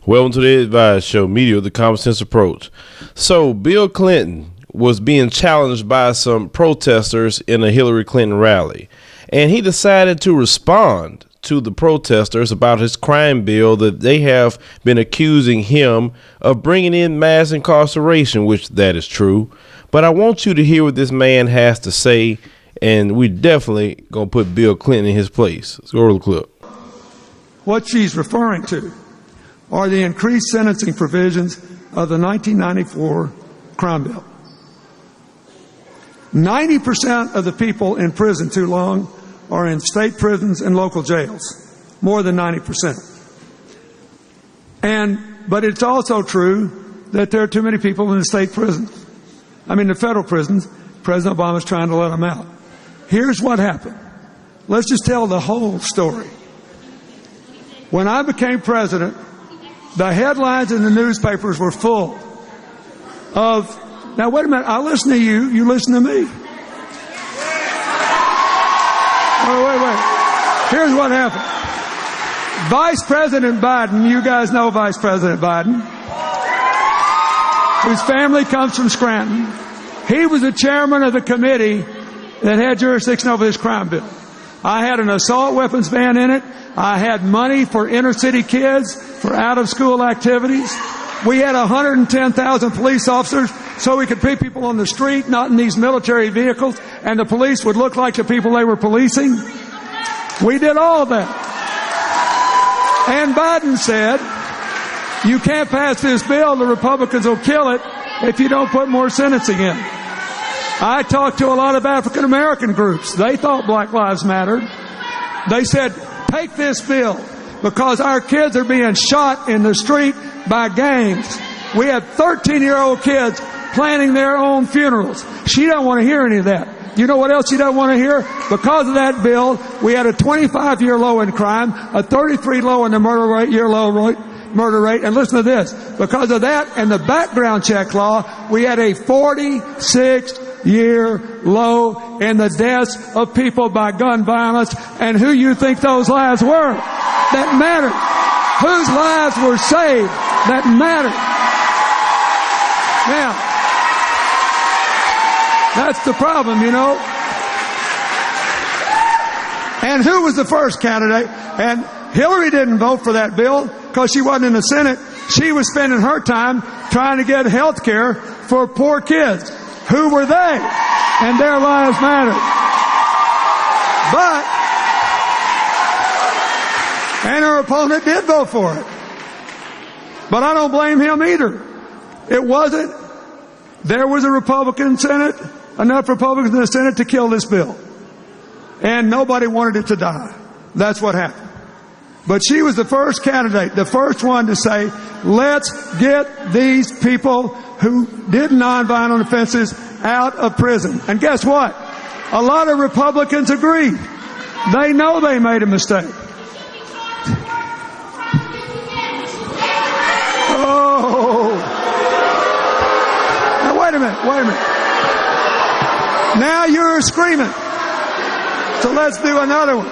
Welcome to the Advice Show, media with the common sense approach. So, Bill Clinton was being challenged by some protesters in a Hillary Clinton rally, and he decided to respond to the protesters about his crime bill that they have been accusing him of bringing in mass incarceration, which that is true. But I want you to hear what this man has to say, and we definitely gonna put Bill Clinton in his place. Let's go to the clip. What she's referring to are the increased sentencing provisions of the 1994 crime bill. 90% of the people in prison too long are in state prisons and local jails, more than 90%. But it's also true that there are too many people in the state prisons. I mean, the federal prisons. President Obama's trying to let them out. Here's what happened. Let's just tell the whole story. When I became president, the headlines in the newspapers were full of, now wait a minute, I listen to you, you listen to me. Oh, wait. Here's what happened. Vice President Biden, you guys know Vice President Biden, whose family comes from Scranton. He was the chairman of the committee that had jurisdiction over this crime bill. I had an assault weapons ban in it. I had money for inner city kids for out of school activities. We had 110,000 police officers so we could put people on the street, not in these military vehicles, and the police would look like the people they were policing. We did all of that. And Biden said, you can't pass this bill, the Republicans will kill it if you don't put more sentencing in. I talked to a lot of African American groups. They thought Black Lives Mattered. They said, take this bill because our kids are being shot in the street by gangs. We had 13-year-old kids planning their own funerals. She doesn't want to hear any of that. You know what else she doesn't want to hear? Because of that bill, we had a 25-year low in crime, a 33 low in the murder rate, and listen to this. Because of that and the background check law, we had a 46-year low in the deaths of people by gun violence. And who you think those lives were that mattered? Whose lives were saved that mattered? Now, that's the problem, you know. And who was the first candidate? And Hillary didn't vote for that bill because she wasn't in the Senate. She was spending her time trying to get health care for poor kids. Who were they? And their lives mattered. And her opponent did vote for it. But I don't blame him either. It wasn't. There was a Republican Senate, enough Republicans in the Senate to kill this bill. And nobody wanted it to die. That's what happened. But she was the first candidate, the first one to say, let's get these people who did nonviolent offenses out of prison. And guess what? A lot of Republicans agreed. They know they made a mistake. Oh. Now, wait a minute. Now you're screaming. So let's do another one.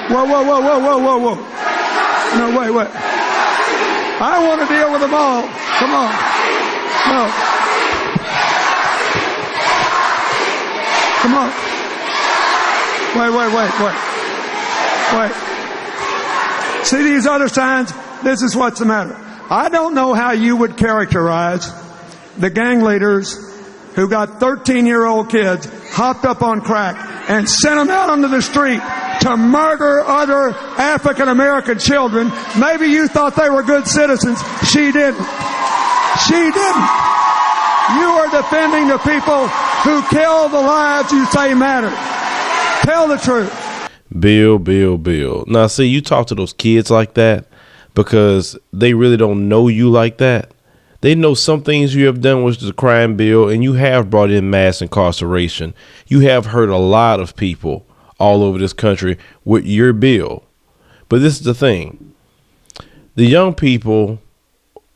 Whoa. No, wait. I want to deal with them all. Come on. No. Come on. Wait. See these other signs? This is what's the matter. I don't know how you would characterize the gang leaders who got 13-year-old kids hopped up on crack and sent them out onto the street to murder other African American children. Maybe you thought they were good citizens. She didn't. You are defending the people who kill the lives you say matter. Tell the truth. Bill. Now, see, you talk to those kids like that because they really don't know you like that. They know some things you have done with the crime bill, and you have brought in mass incarceration. You have hurt a lot of people all over this country with your bill. But this is the thing. The young people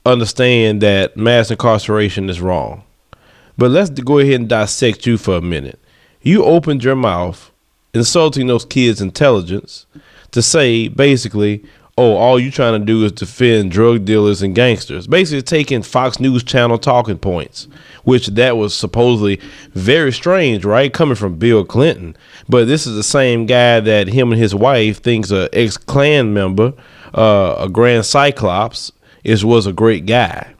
understand that mass incarceration is wrong. But let's go ahead and dissect you for a minute. You opened your mouth insulting those kids' intelligence to say, basically, oh, all you trying to do is defend drug dealers and gangsters. Basically taking Fox News Channel talking points, which that was supposedly very strange, right? Coming from Bill Clinton. But this is the same guy that him and his wife thinks a ex-Klan member, a Grand Cyclops, was a great guy.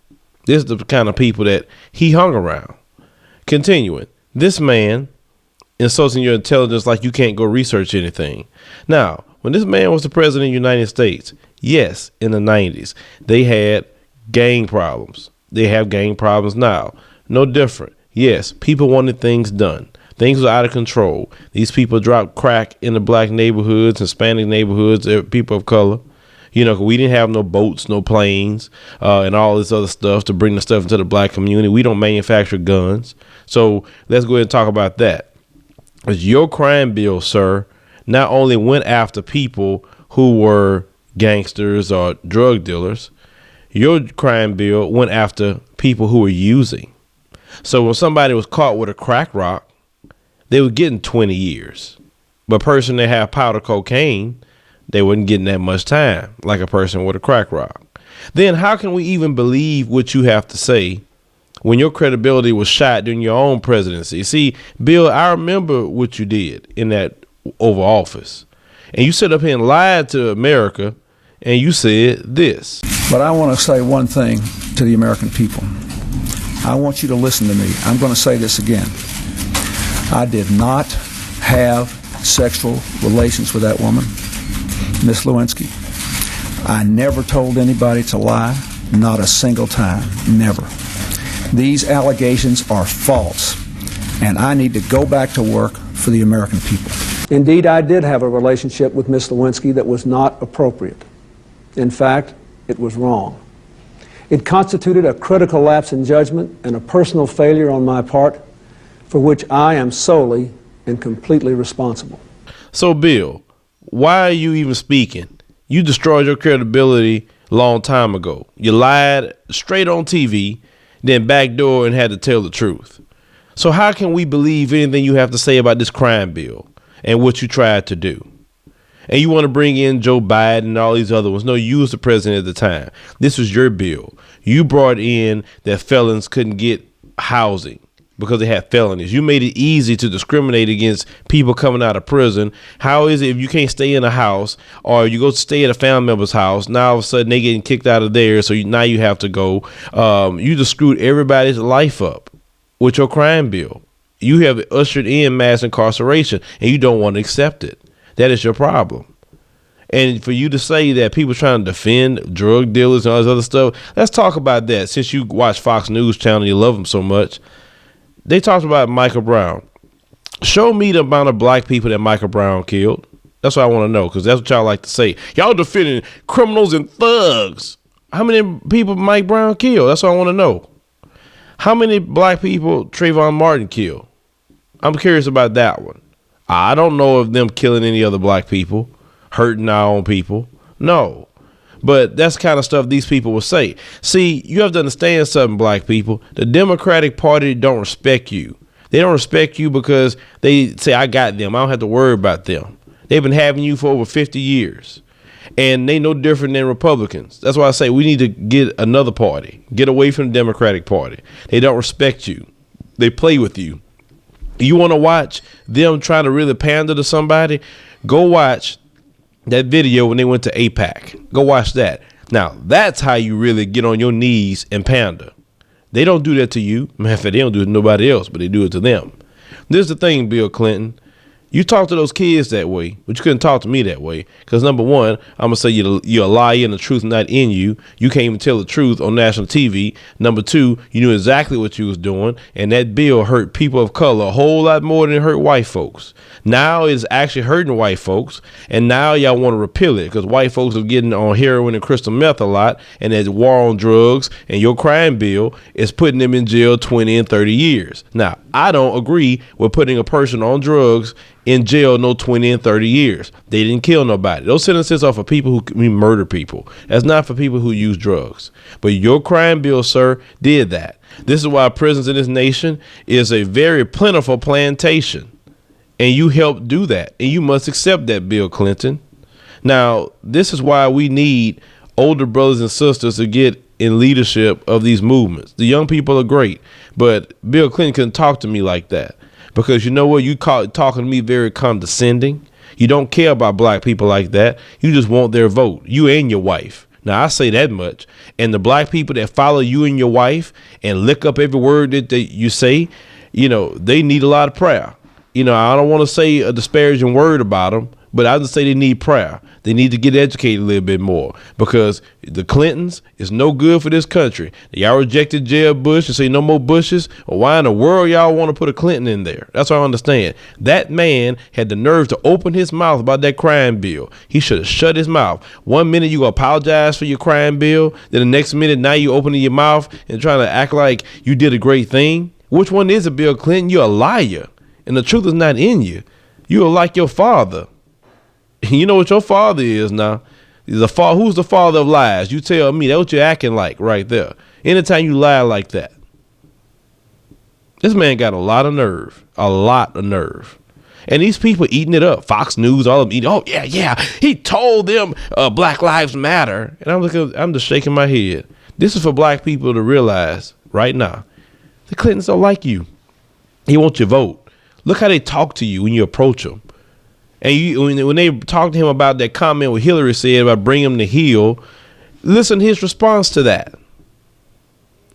This is the kind of people that he hung around. Continuing, this man insulting your intelligence like you can't go research anything. Now, when this man was the president of the United States, yes, in the 90s, they had gang problems. They have gang problems now. No different. Yes, people wanted things done. Things were out of control. These people dropped crack in the black neighborhoods, Hispanic neighborhoods, people of color. You know, we didn't have no boats, no planes, and all this other stuff to bring the stuff into the black community. We don't manufacture guns. So let's go ahead and talk about that. Your crime bill, sir, not only went after people who were gangsters or drug dealers, your crime bill went after people who were using. So when somebody was caught with a crack rock, they were getting 20 years. But a person that had powder cocaine, they wasn't getting that much time, like a person with a crack rock. Then how can we even believe what you have to say when your credibility was shot during your own presidency? See, Bill, I remember what you did in that Oval Office. And you stood up here and lied to America, and you said this. But I want to say one thing to the American people. I want you to listen to me. I'm going to say this again. I did not have sexual relations with that woman, Miss Lewinsky. I never told anybody to lie, not a single time, never. These allegations are false, and I need to go back to work for the American people. Indeed, I did have a relationship with Miss Lewinsky that was not appropriate. In fact, it was wrong. It constituted a critical lapse in judgment and a personal failure on my part for which I am solely and completely responsible. So, Bill, why are you even speaking? You destroyed your credibility a long time ago. You lied straight on TV, then backdoor and had to tell the truth. So how can we believe anything you have to say about this crime bill and what you tried to do? And you want to bring in Joe Biden and all these other ones. No, you was the president at the time. This was your bill. You brought in that felons couldn't get housing because they had felonies. You made it easy to discriminate against people coming out of prison. How is it if you can't stay in a house or you go stay at a family member's house, now all of a sudden they getting kicked out of there, so now you have to go. You just screwed everybody's life up with your crime bill. You have ushered in mass incarceration, and you don't want to accept it. That is your problem. And for you to say that people trying to defend drug dealers and all this other stuff, let's talk about that. Since you watch Fox News Channel, you love them so much. They talked about Michael Brown. Show me the amount of black people that Michael Brown killed. That's what I want to know, because that's what y'all like to say. Y'all defending criminals and thugs. How many people Mike Brown killed? That's what I want to know. How many black people Trayvon Martin killed? I'm curious about that one. I don't know of them killing any other black people, hurting our own people. No. But that's the kind of stuff these people will say. See, you have to understand something, black people. The Democratic Party don't respect you. They don't respect you because they say, I got them. I don't have to worry about them. They've been having you for over 50 years. And they no different than Republicans. That's why I say we need to get another party. Get away from the Democratic Party. They don't respect you. They play with you. You want to watch them trying to really pander to somebody? Go watch that video when they went to AIPAC. Go watch that. Now, that's how you really get on your knees and pander. They don't do that to you. Matter of fact, they don't do it to nobody else, but they do it to them. This is the thing, Bill Clinton. You talk to those kids that way, but you couldn't talk to me that way. Because number one, I'm going to say you're a liar and the truth not in you. You can't even tell the truth on national TV. Number two, you knew exactly what you was doing. And that bill hurt people of color a whole lot more than it hurt white folks. Now it's actually hurting white folks. And now y'all want to repeal it because white folks are getting on heroin and crystal meth a lot. And there's war on drugs. And your crime bill is putting them in jail 20 and 30 years. Now, I don't agree with putting a person on drugs in jail no 20 and 30 years. They didn't kill nobody. Those sentences are for people who murder people. That's not for people who use drugs. But your crime bill, sir, did that. This is why prisons in this nation is a very plentiful plantation. And you helped do that. And you must accept that, Bill Clinton. Now, this is why we need older brothers and sisters to get in leadership of these movements. The young people are great, but Bill Clinton couldn't talk to me like that, because you know what? You talking to me very condescending. You don't care about black people like that. You just want their vote, you and your wife. Now, I say that much. And the black people that follow you and your wife and lick up every word that you say, you know, they need a lot of prayer. You know, I don't want to say a disparaging word about them, but I just say they need prayer. They need to get educated a little bit more, because the Clintons is no good for this country. Y'all rejected Jeb Bush and say no more Bushes. Well, why in the world y'all want to put a Clinton in there? That's what I understand. That man had the nerve to open his mouth about that crime bill. He should have shut his mouth. 1 minute you apologize for your crime bill, then the next minute now you opening your mouth and trying to act like you did a great thing. Which one is it, Bill Clinton? You're a liar, and the truth is not in you. You're like your father. You know what your father is now. Who's the father of lies? You tell me. That's what you're acting like right there. Anytime you lie like that. This man got a lot of nerve. A lot of nerve. And these people eating it up. Fox News, all of them eating. Oh, yeah. He told them Black Lives Matter. And I'm just shaking my head. This is for black people to realize right now. The Clintons don't like you. He wants your vote. Look how they talk to you when you approach them. And when they talked to him about that comment what Hillary said about bringing him to heel, listen to his response to that.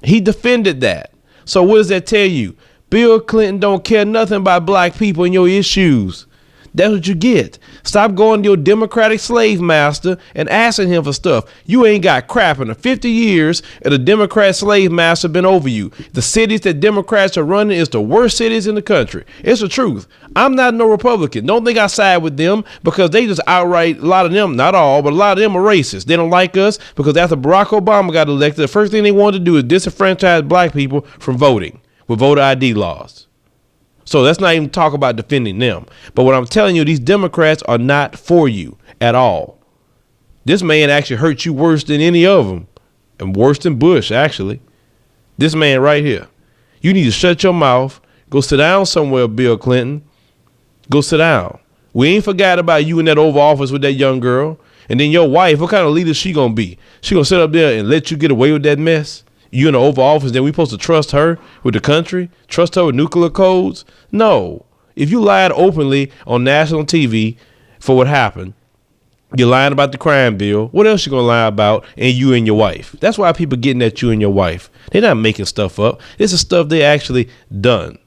He defended that. So what does that tell you? Bill Clinton don't care nothing about black people and your issues. That's what you get. Stop going to your Democratic slave master and asking him for stuff. You ain't got crap. In the 50 years of the Democrat slave master been over you. The cities that Democrats are running is the worst cities in the country. It's the truth. I'm not no Republican. Don't think I side with them, because they just outright, a lot of them, not all, but a lot of them are racist. They don't like us because after Barack Obama got elected, the first thing they wanted to do is disenfranchise black people from voting with voter ID laws. So let's not even talk about defending them. But what I'm telling you, these Democrats are not for you at all. This man actually hurt you worse than any of them, and worse than Bush, actually. This man right here. You need to shut your mouth. Go sit down somewhere, Bill Clinton. Go sit down. We ain't forgot about you in that Oval Office with that young girl. And then your wife, what kind of leader she gonna be? She gonna sit up there and let you get away with that mess? You in the Oval Office, then we supposed to trust her with the country? Trust her with nuclear codes? No. If you lied openly on national TV for what happened, you're lying about the crime bill. What else you gonna lie about? And you and your wife. That's why people getting at you and your wife. They're not making stuff up. This is stuff they actually done.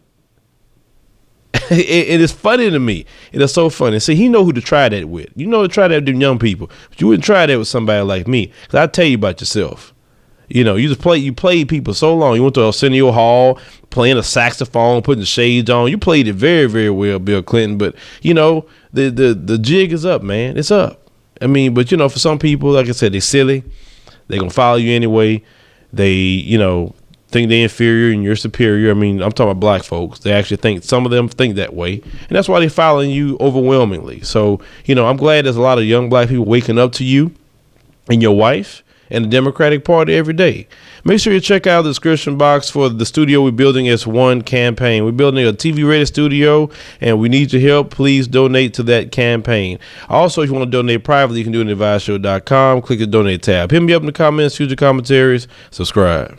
It is funny to me. It is so funny. See, he know who to try that with. You know to try that with them young people. But you wouldn't try that with somebody like me. Because I tell you about yourself. You know, you played people so long. You went to Arsenio Hall, playing a saxophone, putting the shades on. You played it very, very well, Bill Clinton. But, you know, the jig is up, man. It's up. I mean, but, you know, for some people, like I said, they're silly. They're going to follow you anyway. They, you know, think they're inferior and you're superior. I mean, I'm talking about black folks. They actually think, some of them think that way. And that's why they're following you overwhelmingly. So, you know, I'm glad there's a lot of young black people waking up to you and your wife and the Democratic Party every day. Make sure you check out the description box for the studio we're building as one campaign. We're building a TV rated studio, and we need your help. Please donate to that campaign. Also, if you want to donate privately, you can do it at adviseshow.com. Click the donate tab. Hit me up in the comments, future commentaries, subscribe.